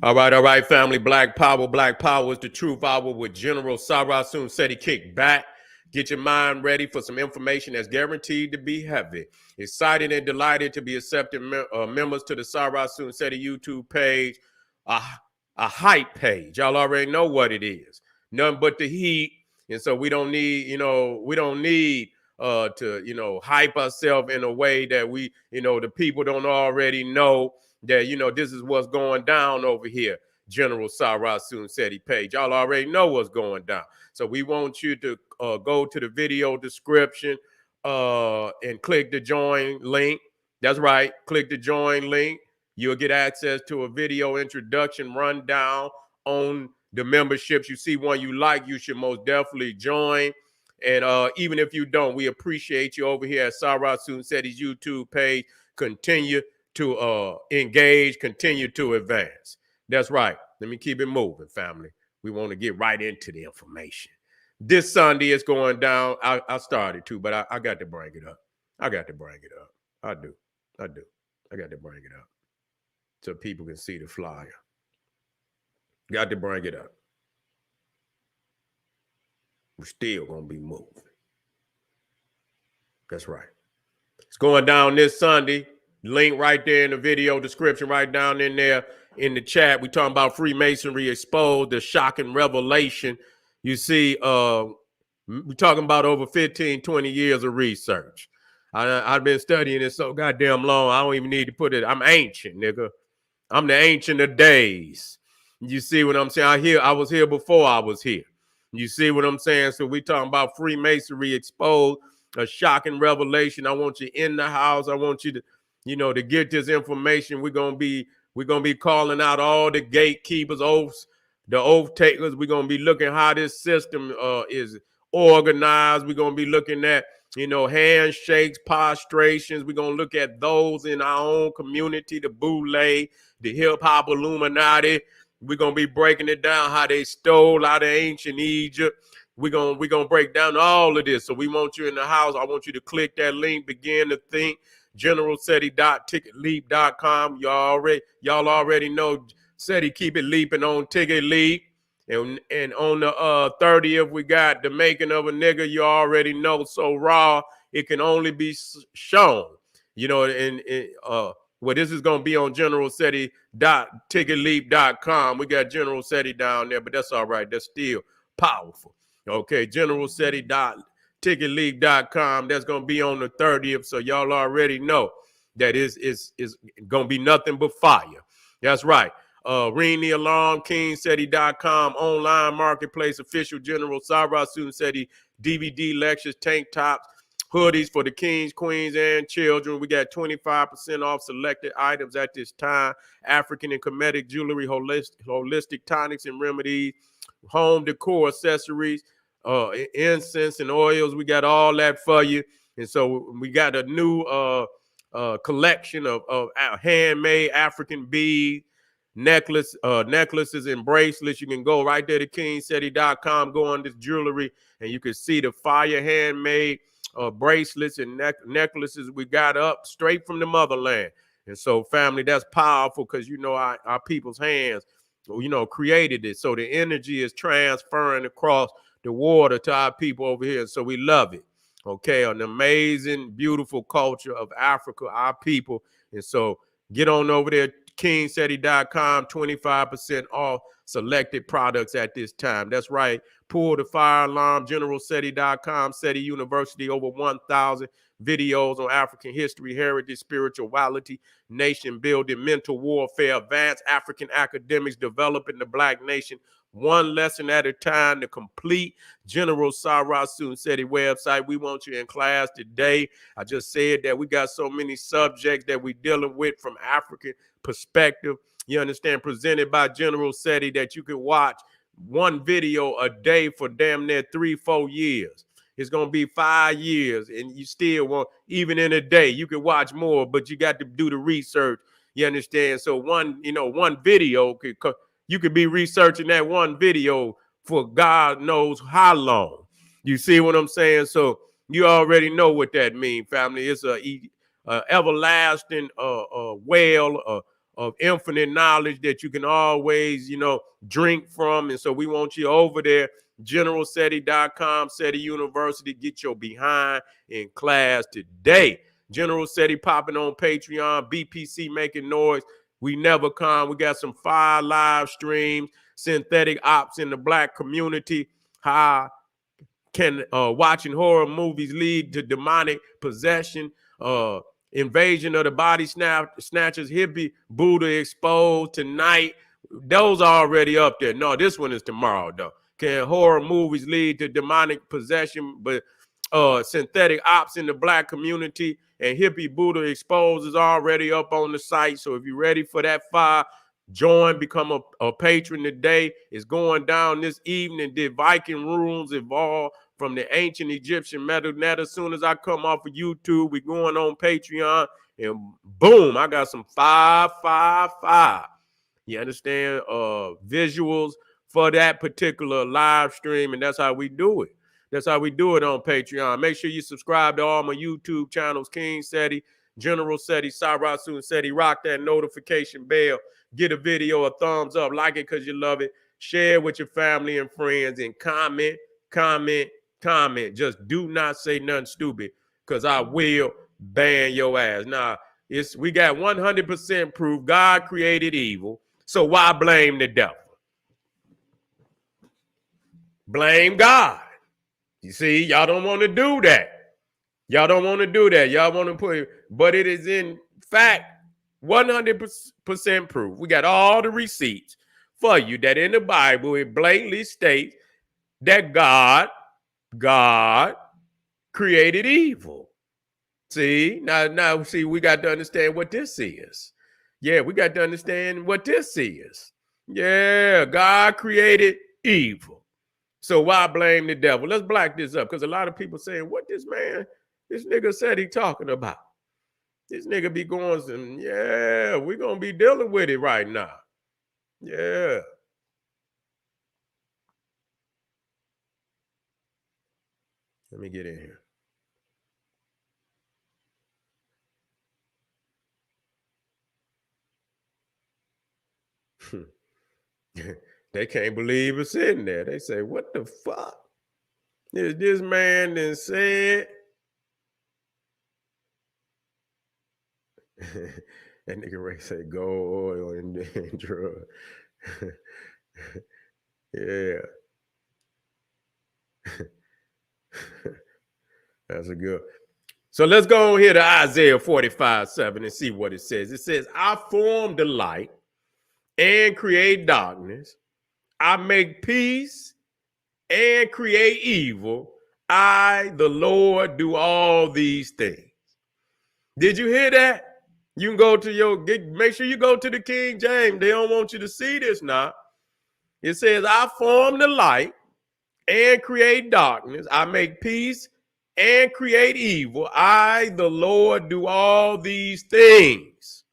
All right, family. Black Power. Black Power is the truth hour with General Sarasun Seti. Kick back. Get your mind ready for some information that's guaranteed to be heavy. Excited and delighted to be accepting members to the Sarasun Seti YouTube page, a, a hype page. Y'all already know what it is. Nothing but the heat. And so we don't need, we don't need to, hype ourselves in a way that we, the people don't already know that, this is what's going down over here. General Sarasun Seti page. Y'all already know what's going down. So we want you to go to the video description and click the join link. That's right. Click the join link. You'll get access to a video introduction rundown on the memberships. You see one you like, you should most definitely join. And even if you don't, we appreciate you over here at Sarasun Seti's YouTube page. Continue to engage, continue to advance. That's right. Let me keep it moving, family. We want to get right into the information. This Sunday is going down. I started to, but I got to bring it up. I got to bring it up. I do. I got to bring it up so people can see the flyer. Got to bring it up. We're still going to be moving. That's right. It's going down this Sunday. Link right there in the video description, right down in there in the chat. We talking about Freemasonry Exposed, the shocking revelation. You see, we talking about over 15, 20 years of research. I've been studying it so goddamn long, I don't even need to put it. I'm ancient, nigga. I'm the ancient of days. You see what I'm saying? I was here before I was here. You see what I'm saying? So we talking about Freemasonry Exposed, a shocking revelation. I want you in the house. I want you to, to get this information. We're gonna be calling out all the gatekeepers, the oath takers. We're gonna be looking how this system is organized. We're gonna be looking at, handshakes, prostrations. We're gonna look at those in our own community, the Boule, the hip hop Illuminati. We're gonna be breaking it down how they stole out of ancient Egypt. We're gonna break down all of this. So we want you in the house. I want you to click that link, begin to think. GeneralSeti.TicketLeap.com. Y'all already know Seti keep it leaping on Ticket Leap. And on the 30th, we got The Making of a Nigga. You already know, so raw, it can only be shown. Well, this is going to be on GeneralSeti.TicketLeap.com. We got General Seti down there, but that's all right. That's still powerful. Okay, GeneralSeti.TicketLeap.com. That's going to be on the 30th, so y'all already know that is going to be nothing but fire. That's right. Ring the alarm, KingSeti.com, online marketplace, official General Sarasun Seti DVD lectures, tank tops, hoodies for the kings, queens, and children. We got 25% off selected items at this time. African and Kemetic jewelry, holistic tonics and remedies, home decor accessories, incense and oils. We got all that for you. And so we got a new collection of handmade African beads, necklaces and bracelets. You can go right there to KingSeti.com, go on this jewelry, and you can see the fire handmade bracelets and necklaces we got up straight from the motherland. And so, family, that's powerful because, our people's hands, created it. So the energy is transferring across the water to our people over here. So we love it. Okay, an amazing, beautiful culture of Africa, our people. And so get on over there, KingSeti.com, 25% off selected products at this time. That's right. Pull the fire alarm, GeneralSeti.com, Seti University, over 1,000 videos on African history, heritage, spirituality, nation building, mental warfare, advanced African academics developing the Black nation, one lesson at a time. The complete General Sarasun Seti website. We want you in class today. I just said that we got so many subjects that we're dealing with from African perspective. You understand? Presented by General Seti, that you can watch one video a day for damn near 3-4 years. It's going to be 5 years, and you still want, even in a day, you can watch more, but you got to do the research. You understand? So one video, you could be researching that one video for God knows how long. You see what I'm saying? So you already know what that means, family. It's a everlasting well, of infinite knowledge that you can always, drink from. And so we want you over there, generalseti.com, SETI University. Get your behind in class today. General SETI popping on Patreon, BPC making noise. We never come. We got some fire live streams, synthetic ops in the Black community. How can watching horror movies lead to demonic possession? Invasion of the body snatchers, hippie Buddha exposed tonight. Those are already up there. No, this one is tomorrow though. Can horror movies lead to demonic possession? But synthetic ops in the Black community and hippie Buddha exposed is already up on the site. So if you're ready for that fire, join, become a patron today. It's going down this evening. Did Viking runes evolve from the ancient Egyptian metal net? As soon as I come off of YouTube, we're going on Patreon, and boom, I got some 555. You understand? Visuals for that particular live stream, and that's how we do it. That's how we do it on Patreon. Make sure you subscribe to all my YouTube channels, King SETI, General SETI, Sarasun SETI. Rock that notification bell. Get a video a thumbs up. Like it because you love it. Share with your family and friends, and comment. Just do not say nothing stupid, because I will ban your ass. Now, we got 100% proof God created evil. So why blame the devil? Blame God. You see, y'all don't want to do that. Y'all don't want to do that. Y'all want to put it, but it is in fact 100% proof. We got all the receipts for you that in the Bible it blatantly states that God created evil. See, now see, we got to understand what this is. Yeah, we got to understand what this is. Yeah, God created evil. So why blame the devil? Let's black this up, because a lot of people saying, what this nigga said he talking about. This nigga be going, yeah, we're going to be dealing with it right now. Yeah. Let me get in here. They can't believe it's in there. They say, what the fuck? This man then said. That nigga Ray say gold, oil, and drug. Yeah. That's a good. So let's go on here to Isaiah 45:7 and see what it says. It says, I form the light and create darkness. I make peace and create evil. I, the Lord, do all these things. Did you hear that? You can go to make sure you go to the King James. They don't want you to see this now. It says, I form the light and create darkness. I make peace and create evil. I, the Lord, do all these things.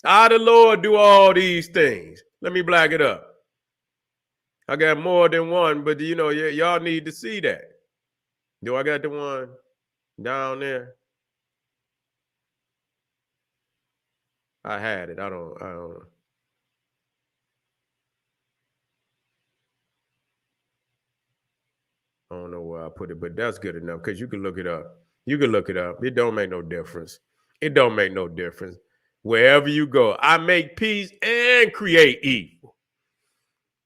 I, the Lord, do all these things. Let me black it up. I got more than one, but y'all need to see that. Do I got the one down there? I had it. I don't know where I put it, but that's good enough, because you can look it up. You can look it up. It don't make no difference. It don't make no difference. Wherever you go, I make peace and create evil.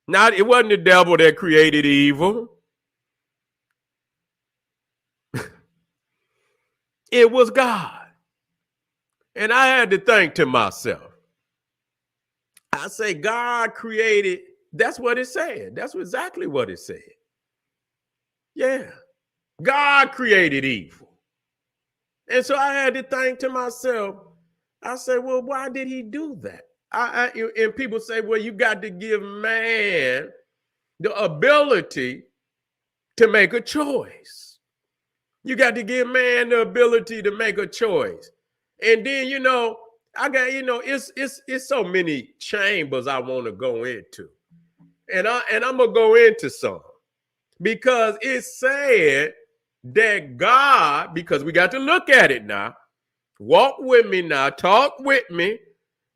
Now, it wasn't the devil that created evil. It was God. And I had to think to myself, I say, God created, that's what it said. That's exactly what it said. Yeah. God created evil. And so I had to think to myself, I said, well, why did he do that? And people say, well, you got to give man the ability to make a choice. You got to give man the ability to make a choice. And then, I got, it's so many chambers I want to go into. And I'm going to go into some, because it said that God, because we got to look at it now, Walk with me now. Talk with me.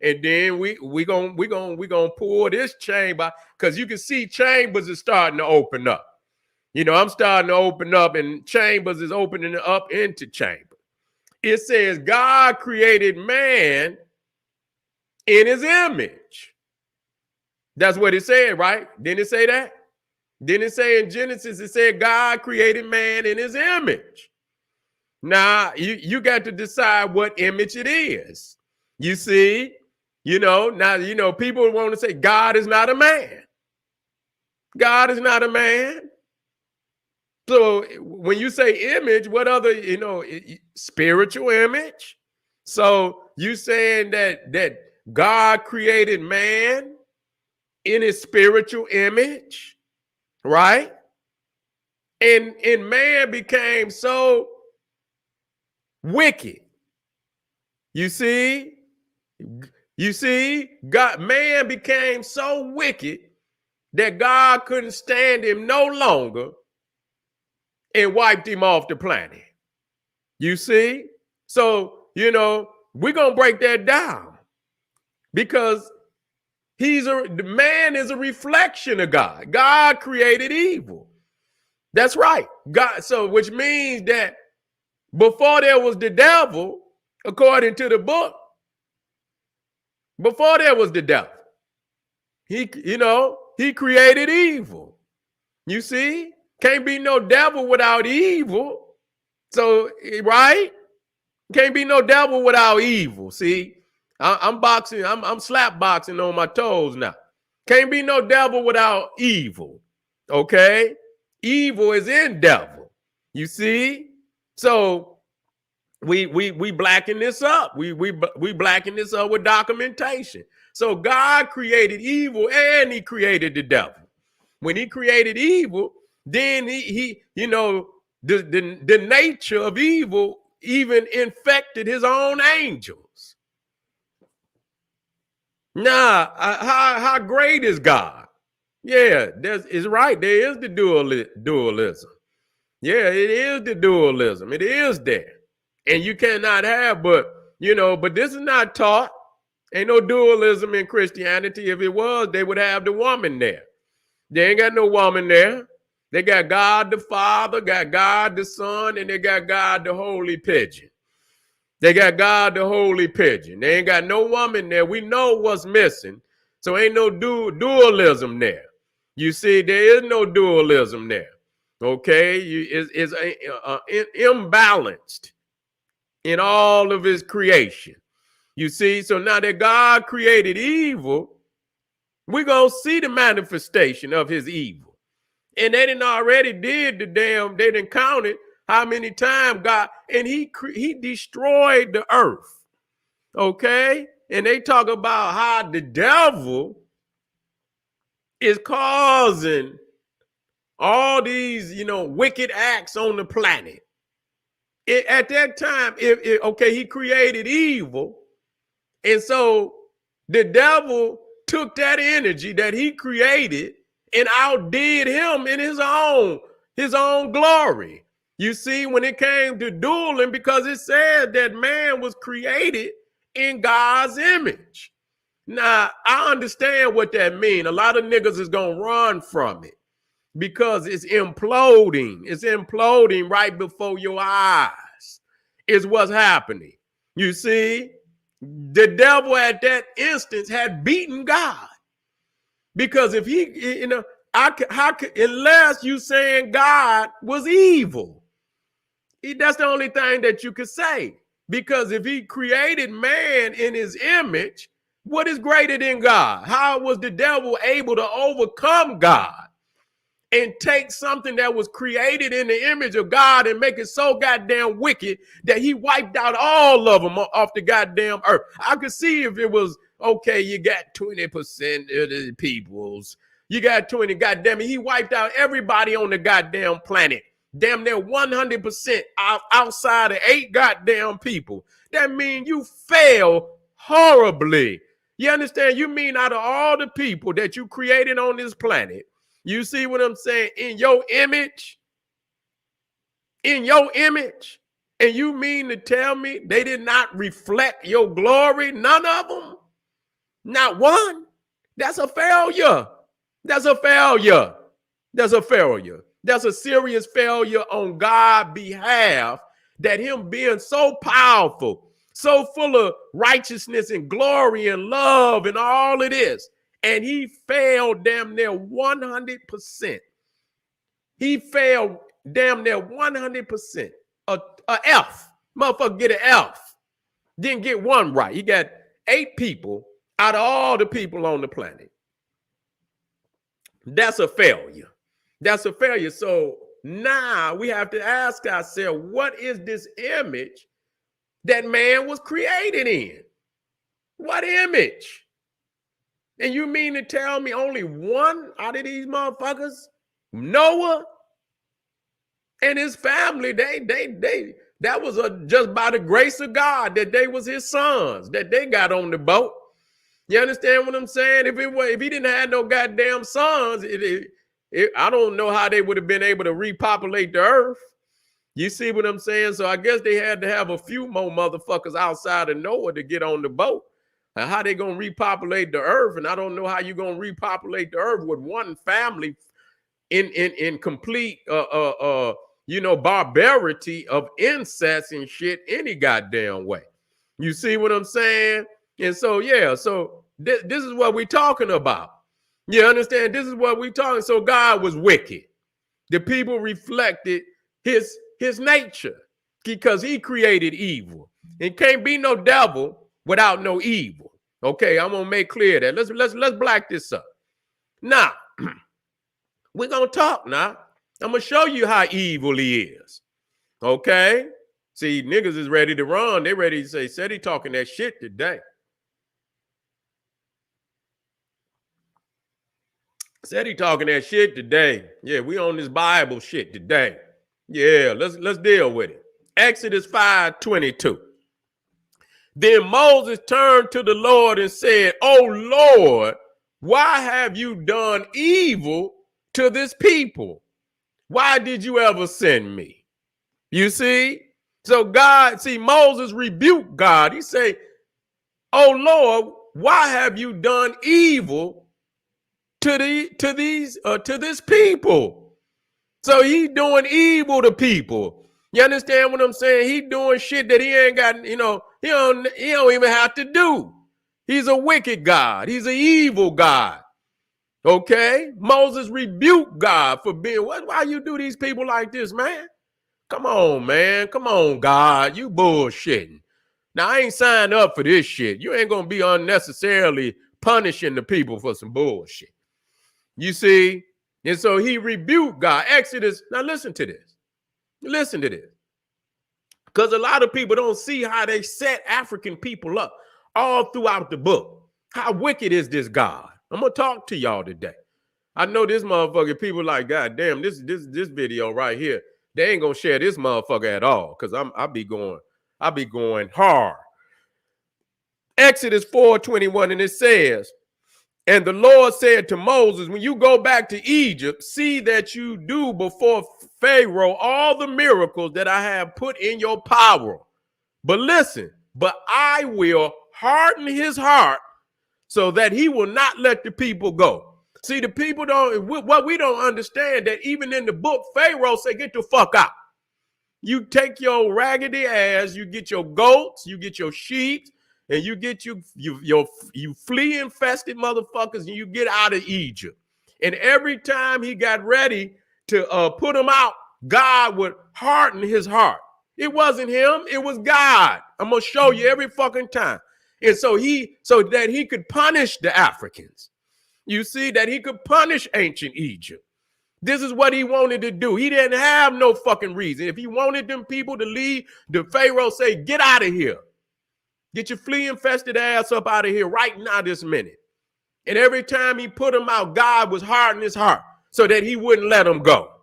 And then we gonna pull this chamber, because you can see chambers is starting to open up. You know, I'm starting to open up, and chambers is opening up into chamber. It says God created man in his image. That's what it said, right? Didn't it say that? Didn't it say in Genesis, it said God created man in his image? Now, you got to decide what image it is. You see, now, people want to say God is not a man. God is not a man. So when you say image, what other, spiritual image? So you saying that God created man in his spiritual image, right? And man became so wicked. You see, man became so wicked that God couldn't stand him no longer and wiped him off the planet. You see? So, we're going to break that down, because the man is a reflection of God. God created evil. That's right. God. So, which means that before there was the devil, according to the book, before there was the devil, he created evil. You see? Can't be no devil without evil. So, right? Can't be no devil without evil. See? I'm boxing, I'm slap boxing on my toes now. Can't be no devil without evil. Okay? Evil is in devil. You see? So we blacken this up. We blacken this up with documentation. So God created evil and he created the devil. When he created evil, then he the nature of evil even infected his own angels. Now, how great is God? Yeah, it's right. There is the dualism. Yeah, it is the dualism. It is there. And you cannot have, but this is not taught. Ain't no dualism in Christianity. If it was, they would have the woman there. They ain't got no woman there. They got God the Father, got God the Son, and they got God the Holy Pigeon. They got God the Holy Pigeon. They ain't got no woman there. We know what's missing. So ain't no dualism there. You see, there is no dualism there. Okay? It's imbalanced in all of his creation. You see, so now that God created evil, we're going to see the manifestation of his evil. And they didn't already did they didn't count it, how many times God, and he destroyed the earth. Okay? And they talk about how the devil is causing all these, wicked acts on the planet. At that time, he created evil. And so the devil took that energy that he created and outdid him in his own glory. You see, when it came to dueling, because it said that man was created in God's image. Now, I understand what that means. A lot of niggas is going to run from it because it's imploding. It's imploding right before your eyes is what's happening. You see, the devil at that instance had beaten God. Because if he, unless you saying God was evil, that's the only thing that you could say. Because if he created man in his image, what is greater than God? How was the devil able to overcome God and take something that was created in the image of God and make it so goddamn wicked that he wiped out all of them off the goddamn earth? I could see if it was, okay, you got 20% of the peoples. You got 20, goddamn it. He wiped out everybody on the goddamn planet. Damn near 100% outside of 8 goddamn people. That means you fail horribly. You understand? You mean out of all the people that you created on this planet, you see what I'm saying? In your image, And you mean to tell me they did not reflect your glory? None of them? Not one? That's a failure. That's a failure. That's a failure. That's a serious failure on God's behalf, that him being so powerful, so full of righteousness and glory and love and all of this, and he failed damn near 100%. He failed damn near 100%. A F. Motherfucker get an F. Didn't get one right. He got 8 people out of all the people on the planet. That's a failure. That's a failure. So now we have to ask ourselves, what is this image that man was created in? What image? And you mean to tell me only one out of these motherfuckers, Noah and his family, that was just by the grace of God that they was his sons, that they got on the boat. You understand what I'm saying? If he didn't have no goddamn sons, I don't know how they would have been able to repopulate the earth. You see what I'm saying? So I guess they had to have a few more motherfuckers outside of Noah to get on the boat. And how they gonna repopulate the earth? And I don't know how you gonna repopulate the earth with one family in complete barbarity of incest and shit any goddamn way. You see what I'm saying? And so, yeah, so this is what we're talking about. You understand? This is what we're talking. So God was wicked. The people reflected his nature because he created evil. It can't be no devil without no evil. Okay, I'm gonna make clear that. Let's black this up. Now, we're gonna talk now. I'm gonna show you how evil he is. Okay? See, niggas is ready to run. They ready to say, said he talking that shit today. Said he talking that shit today. Yeah, we on this Bible shit today. Yeah, let's deal with it. Exodus 5:22. Then Moses turned to the Lord and said, "Oh Lord, why have you done evil to this people? Why did you ever send me?" You see? So Moses rebuked God. He said, "Oh Lord, why have you done evil to this people?" So he doing evil to people. You understand what I'm saying? He doing shit that he ain't got, he don't even have to do. He's a wicked God. He's an evil God. Okay? Moses rebuked God for being, why you do these people like this, man? Come on, man. Come on, God. You bullshitting. Now, I ain't signed up for this shit. You ain't going to be unnecessarily punishing the people for some bullshit. You see? And so he rebuked God. Exodus. Now, listen to this. Listen to this. Because a lot of people don't see how they set African people up all throughout the book. How wicked is this God? I'm going to talk to y'all today. I know this motherfucker, people like, God damn, this video right here, they ain't going to share this motherfucker at all. Because I'll be going hard. Exodus 4:21, and it says, "And the Lord said to Moses, when you go back to Egypt, see that you do before Pharaoh all the miracles that I have put in your power. But listen, but I will harden his heart so that he will not let the people go." See, the people what we don't understand, that even in the book, Pharaoh said, "Get the fuck out." You take your raggedy ass, you get your goats, you get your sheep, and you get you flea infested motherfuckers, and you get out of Egypt. And every time he got ready to put them out, God would harden his heart. It wasn't him, it was God. I'm gonna show you every fucking time. And so that he could punish the Africans. You see, that he could punish ancient Egypt. This is what he wanted to do. He didn't have no fucking reason. If he wanted them people to leave, the Pharaoh say, "Get out of here. Get your flea-infested ass up out of here right now this minute." And every time he put them out, God was hardening his heart so that he wouldn't let them go.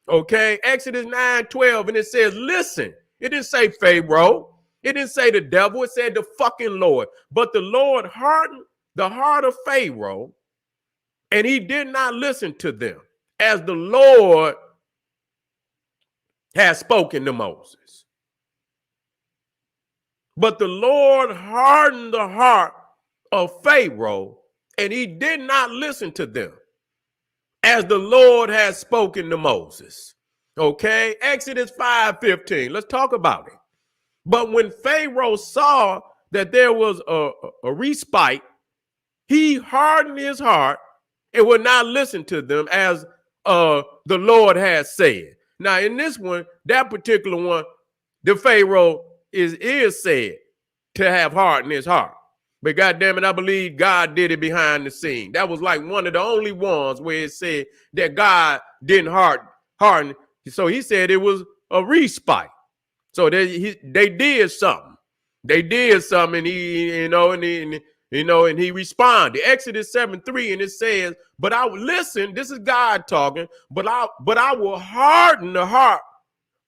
Okay? Exodus 9:12, and it says, listen, it didn't say Pharaoh. It didn't say the devil. It said the fucking Lord. But the Lord hardened the heart of Pharaoh, and he did not listen to them, as the Lord has spoken to Moses. But the Lord hardened the heart of Pharaoh, and he did not listen to them, as the Lord has spoken to Moses. Okay, Exodus 5:15. Let's talk about it. But when Pharaoh saw that there was a respite, he hardened his heart and would not listen to them, as the Lord has said. Now, in this one, that particular one, the Pharaoh is said to have hardened his heart. But goddamn it, I believe God did it behind the scene. That was like one of the only ones where it said that God didn't harden. So he said it was a respite. So they did something. They did something, and he responded. Exodus 7:3, and it says, "But I will listen." This is God talking. But I will harden the heart,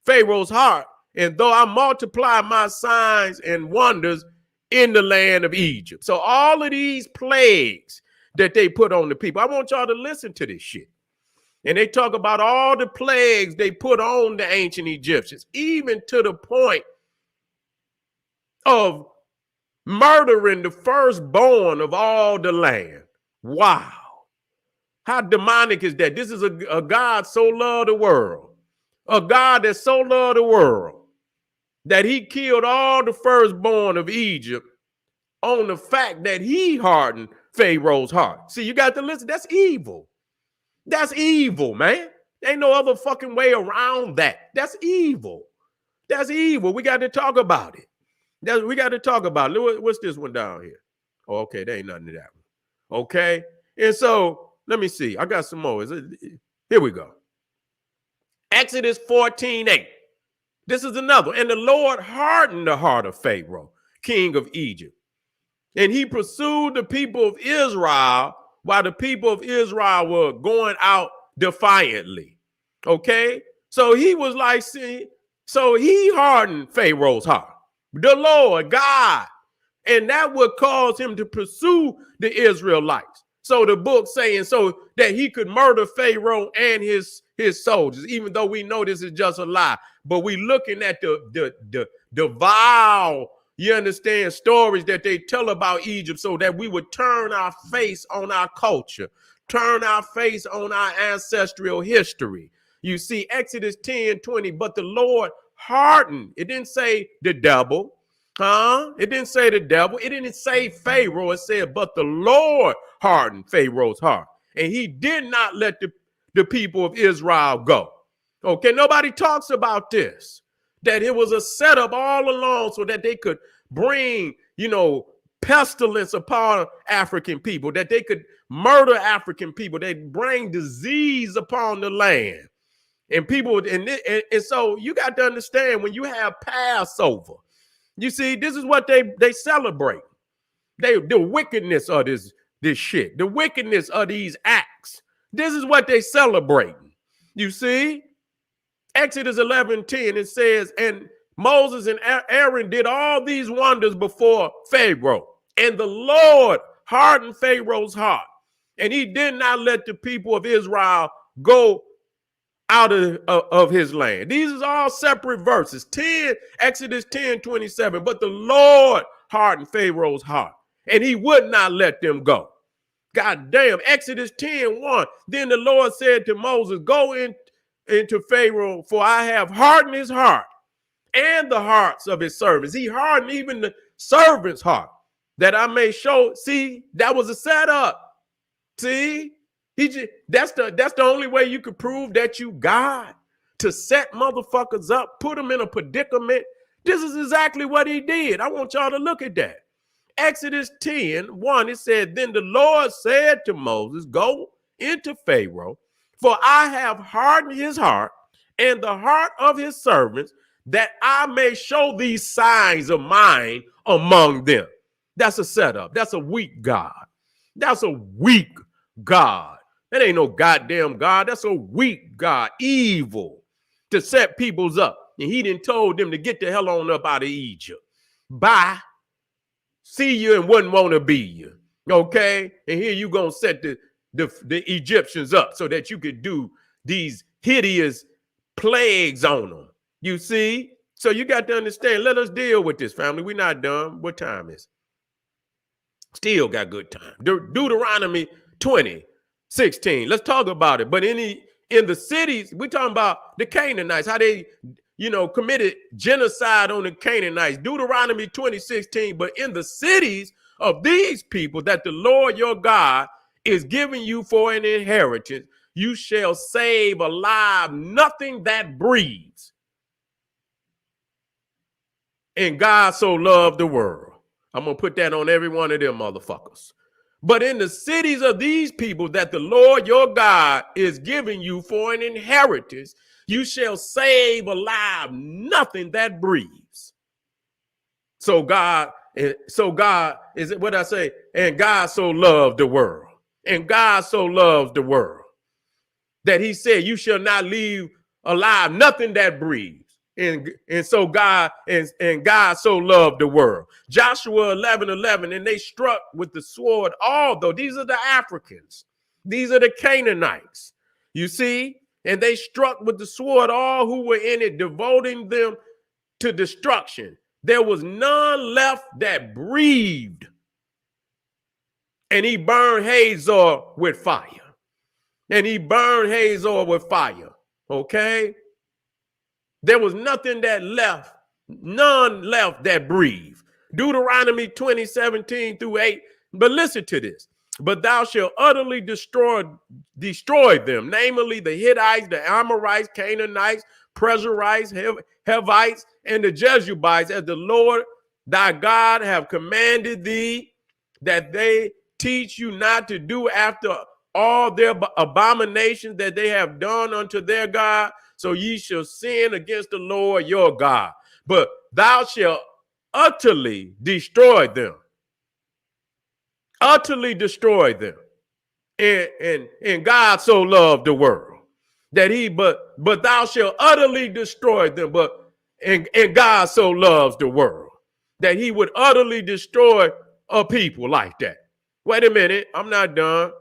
Pharaoh's heart, and though I multiply my signs and wonders in the land of Egypt. So all of these plagues that they put on the people, I want y'all to listen to this shit. And they talk about all the plagues they put on the ancient Egyptians, even to the point of murdering the firstborn of all the land. Wow. How demonic is that? This is a God so loved the world, a God that so loved the world that he killed all the firstborn of Egypt on the fact that he hardened Pharaoh's heart. See, you got to listen. That's evil. That's evil, man. Ain't no other fucking way around that. That's evil. That's evil. We got to talk about it. We got to talk about it. What's this one down here? Oh, okay, there ain't nothing to that one. Okay, and so let me see. I got some more. Here we go. Exodus 14:8. This is another. And the Lord hardened the heart of Pharaoh, king of Egypt, and he pursued the people of Israel while the people of Israel were going out defiantly. Okay, so he was like, so he hardened Pharaoh's heart, the Lord God, and that would cause him to pursue the Israelites. So the book saying so that he could murder Pharaoh and his soldiers, even though we know this is just a lie. But we looking at the vile, you understand, stories that they tell about Egypt, so that we would turn our face on our culture, turn our face on our ancestral history. You see, Exodus 10:20, but the Lord hardened. It didn't say the devil. It didn't say the devil. It didn't say Pharaoh. It said, but the Lord hardened Pharaoh's heart. And he did not let the people of Israel go. Okay, nobody talks about this, that it was a setup all along so that they could bring, pestilence upon African people, that they could murder African people, they bring disease upon the land. And people, and so you got to understand, when you have Passover, you see, this is what they celebrate. The wickedness of this shit, the wickedness of these acts. This is what they celebrate. You see, Exodus 11:10, it says, and Moses and Aaron did all these wonders before Pharaoh, and the Lord hardened Pharaoh's heart, and he did not let the people of Israel go out of his land. These are all separate verses. Exodus 10:27. But the Lord hardened Pharaoh's heart, and he would not let them go. God damn. Exodus 10:1. Then the Lord said to Moses, go into Pharaoh, for I have hardened his heart and the hearts of his servants. He hardened even the servant's heart, that I may show. See, that was a setup. See? That's the only way you could prove that you God, to set motherfuckers up, put them in a predicament. This is exactly what he did. I want y'all to look at that. Exodus 10:1, it said, then the Lord said to Moses, go into Pharaoh, for I have hardened his heart and the heart of his servants, that I may show these signs of mine among them. That's a setup. That's a weak God. That's a weak God. That ain't no goddamn God. That's a weak God, evil, to set peoples up. And he done told them to get the hell on up out of Egypt. Bye. See you and wouldn't want to be you. Okay? And here you gonna set the Egyptians up so that you could do these hideous plagues on them. You see? So you got to understand, let us deal with this, family. We're not done. What time is it? Still got good time. Deuteronomy 20:16. Let's talk about it. But in the cities, we're talking about the Canaanites, how they, committed genocide on the Canaanites. Deuteronomy 20:16. But in the cities of these people that the Lord your God is giving you for an inheritance, you shall save alive nothing that breathes. And God so loved the world. I'm going to put that on every one of them motherfuckers. But in the cities of these people that the Lord your God is giving you for an inheritance, you shall save alive nothing that breathes. So God is it what I say? And God so loved the world. And God so loves the world that he said, you shall not leave alive nothing that breathes. And so God and God so loved the world. Joshua 11:11, and they struck with the sword, although these are the Africans, these are the Canaanites, you see, and they struck with the sword all who were in it, devoting them to destruction. There was none left that breathed. And he burned Hazor with fire. And he burned Hazor with fire. Okay? There was nothing that left, none left that breathed. Deuteronomy 20:17-8. But listen to this. But thou shalt utterly destroy them, namely the Hittites, the Amorites, Canaanites, Perizzites, Hivites, and the Jebusites, as the Lord thy God have commanded thee, that they teach you not to do after all their abominations that they have done unto their God. So ye shall sin against the Lord your God. But thou shalt utterly destroy them. Utterly destroy them. And God so loved the world that but thou shalt utterly destroy them. And God so loves the world that he would utterly destroy a people like that. Wait a minute, I'm not done.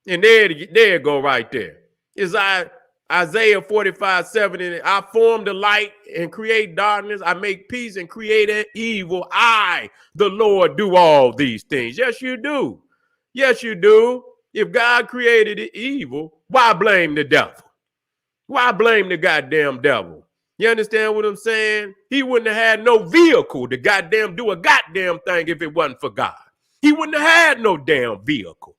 And there you go right there. Is Isaiah 45:7, and I form the light and create darkness. I make peace and create evil. I, the Lord, do all these things. Yes, you do. Yes, you do. If God created evil, why blame the devil? Why blame the goddamn devil? You understand what I'm saying? He wouldn't have had no vehicle to goddamn do a goddamn thing if it wasn't for God. He wouldn't have had no damn vehicle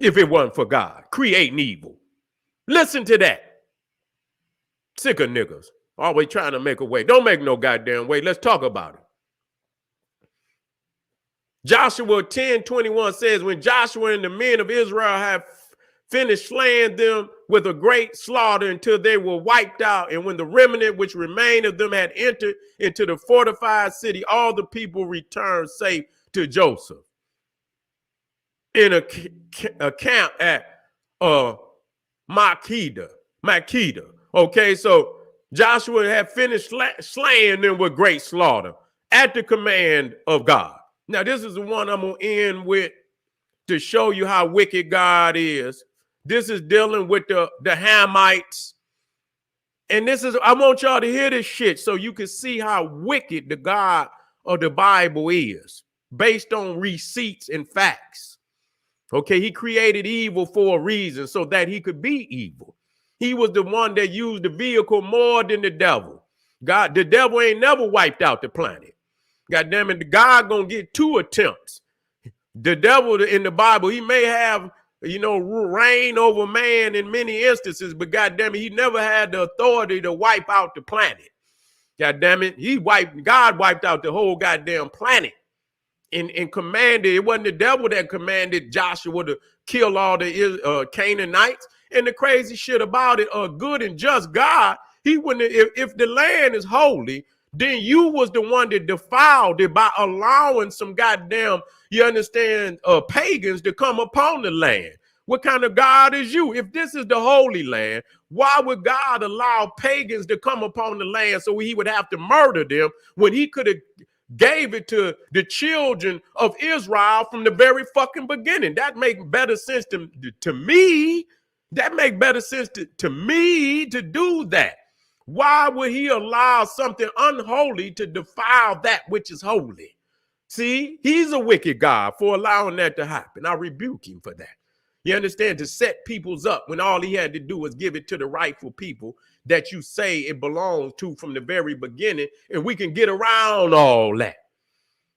if it wasn't for God creating evil. Listen to that. Sick of niggas. Always trying to make a way. Don't make no goddamn way. Let's talk about it. Joshua 10:21 says, when Joshua and the men of Israel have finished slaying them with a great slaughter until they were wiped out, and when the remnant which remained of them had entered into the fortified city, all the people returned safe to Joseph in a camp at Makkedah. Okay, so Joshua had finished slaying them with great slaughter at the command of God. Now, this is the one I'm going to end with to show you how wicked God is. This is dealing with the Hamites. And I want y'all to hear this shit so you can see how wicked the God of the Bible is based on receipts and facts. Okay, he created evil for a reason so that he could be evil. He was the one that used the vehicle more than the devil. The devil ain't never wiped out the planet. God damn it, God gonna get 2 attempts. The devil in the Bible, he may have, reign over man in many instances, but God damn it, he never had the authority to wipe out the planet. God damn it, God wiped out the whole goddamn planet and commanded. It wasn't the devil that commanded Joshua to kill all the Canaanites. And the crazy shit about it, a good and just God, he wouldn't, if the land is holy, then you was the one that defiled it by allowing some goddamn, pagans to come upon the land. What kind of God is you? If this is the holy land, why would God allow pagans to come upon the land so he would have to murder them when he could have gave it to the children of Israel from the very fucking beginning? That makes better sense to me That make better sense to me to do that. Why would he allow something unholy to defile that which is holy? See, he's a wicked God for allowing that to happen. I rebuke him for that. You understand? To set people's up when all he had to do was give it to the rightful people that you say it belongs to from the very beginning, and we can get around all that.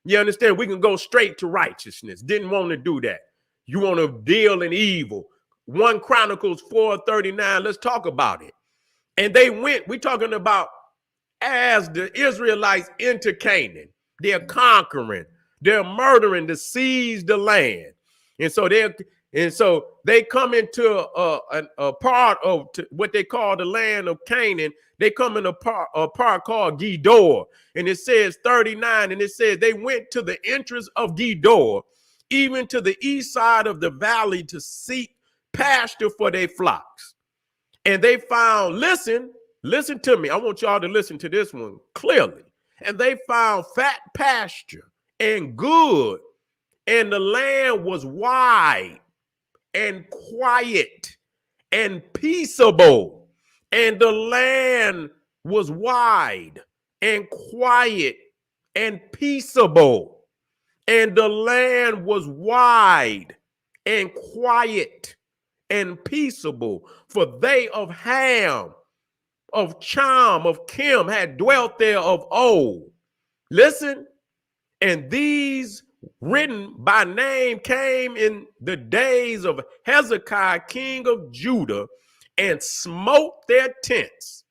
You understand? We can go straight to righteousness. Didn't want to do that. You want to deal in evil. 1 Chronicles 4:39. Let's talk about it. And they went, we're talking about as the Israelites enter Canaan, they're conquering, they're murdering to seize the land. And so they come into a part of what they call the land of Canaan. They come in a part called Gedor. And it says 39, and it says they went to the entrance of Gedor, even to the east side of the valley, to seek pasture for their flocks. And they found, listen to me. I want y'all to listen to this one clearly. And they found fat pasture and good, and the land was wide and quiet and peaceable. And the land was wide and quiet and peaceable. And the land was wide and quiet and peaceable, for they of Ham, of Cham, of Kim had dwelt there of old. Listen, and these written by name came in the days of Hezekiah, king of Judah, and smote their tents.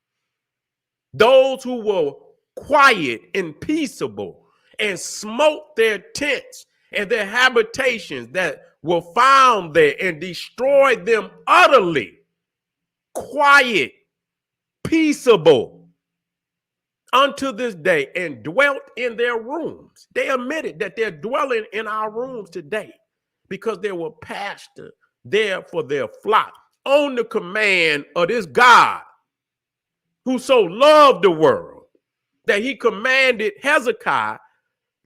Those who were quiet and peaceable, and smote their tents and their habitations that were found there, and destroyed them utterly. Quiet, peaceable unto this day, and dwelt in their rooms. They admitted that they're dwelling in our rooms today because there were pasture there for their flock on the command of this God who so loved the world that he commanded Hezekiah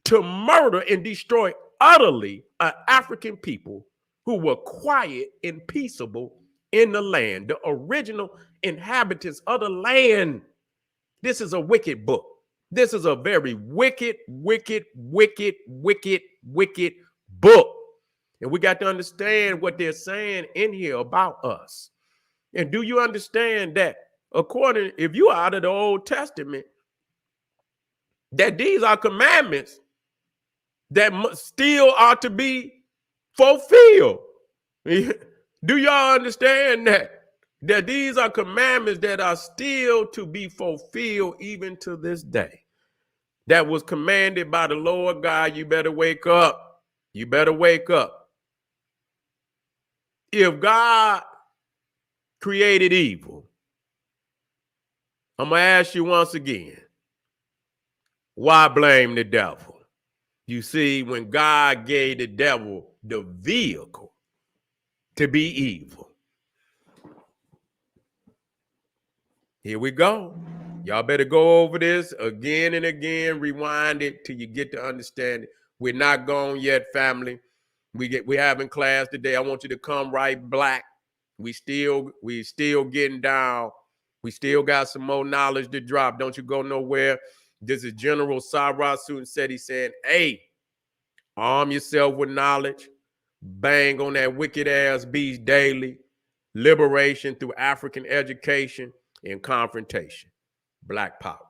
to murder and destroy utterly an African people who were quiet and peaceable in the land, the original inhabitants of the land. This is a wicked book. This is a very wicked, wicked, wicked, wicked, wicked book. And we got to understand what they're saying in here about us. And do you understand that if you are out of the Old Testament, that these are commandments that still are to be fulfilled? Do y'all understand that these are commandments that are still to be fulfilled even to this day? That was commanded by the Lord God. You better wake up. You better wake up. If God created evil, I'm going to ask you once again, why blame the devil? You see, when God gave the devil the vehicle to be evil. Here we go. Y'all better go over this again and again, rewind it till you get to understand it. We're not gone yet, family. We having class today. I want you to come right black. We still getting down. We still got some more knowledge to drop. Don't you go nowhere. This is General Sarah Sutin said, he said, hey, arm yourself with knowledge. Bang on that wicked ass beast daily. Liberation through African education and confrontation. Black power.